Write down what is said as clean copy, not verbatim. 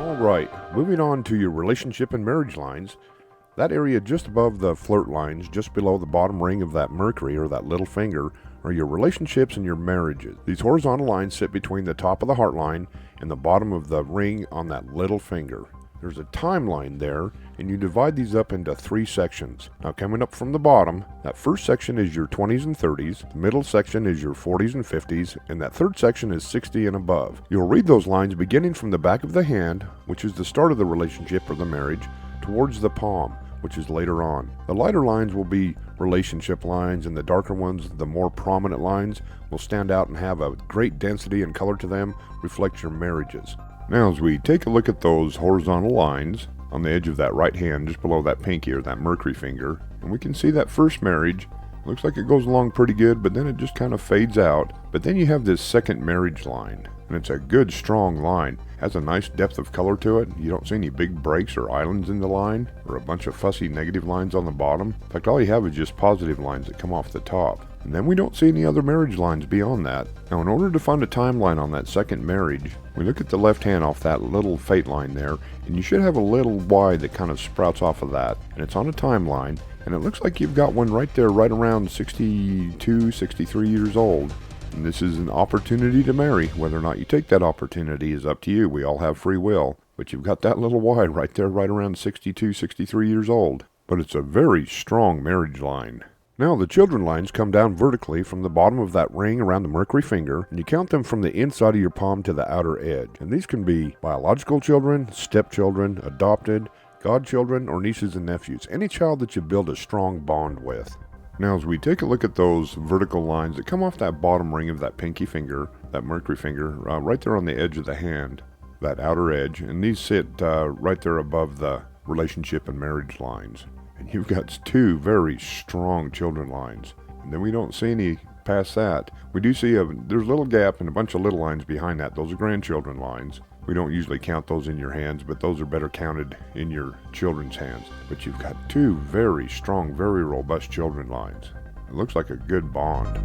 All right, moving on to your relationship and marriage lines. That area just above the flirt lines, just below the bottom ring of that Mercury or that little finger, are your relationships and your marriages. These horizontal lines sit between the top of the heart line and the bottom of the ring on that little finger. There's a timeline there, and you divide these up into 3 sections. Now, coming up from the bottom, that first section is your 20s and 30s, the middle section is your 40s and 50s, and that third section is 60 and above. You'll read those lines beginning from the back of the hand, which is the start of the relationship or the marriage, towards the palm, which is later on. The lighter lines will be relationship lines, and the darker ones, the more prominent lines, will stand out and have a great density and color to them, reflect your marriages. Now, as we take a look at those horizontal lines on the edge of that right hand, just below that pinky or that Mercury finger, and we can see that first marriage, looks like it goes along pretty good, but then it just kind of fades out. But then you have this second marriage line, and it's a good strong line. Has a nice depth of color to it. You don't see any big breaks or islands in the line, or a bunch of fussy negative lines on the bottom. In fact, all you have is just positive lines that come off the top. And then we don't see any other marriage lines beyond that. Now, in order to find a timeline on that second marriage, we look at the left hand off that little fate line there, and you should have a little Y that kind of sprouts off of that, and it's on a timeline, and it looks like you've got one right there, right around 62, 63 years old. And this is an opportunity to marry. Whether or not you take that opportunity is up to you. We all have free will, but you've got that little Y right there, right around 62, 63 years old. But it's a very strong marriage line. Now, the children lines come down vertically from the bottom of that ring around the Mercury finger, and you count them from the inside of your palm to the outer edge. And these can be biological children, stepchildren, adopted, godchildren, or nieces and nephews. Any child that you build a strong bond with. Now, as we take a look at those vertical lines that come off that bottom ring of that pinky finger, that Mercury finger, right there on the edge of the hand, that outer edge, and these sit right there above the relationship and marriage lines. And you've got 2 very strong children lines. And then we don't see any past that. We do see there's a little gap and a bunch of little lines behind that. Those are grandchildren lines. We don't usually count those in your hands, but those are better counted in your children's hands. But you've got 2 very strong, very robust children lines. It looks like a good bond.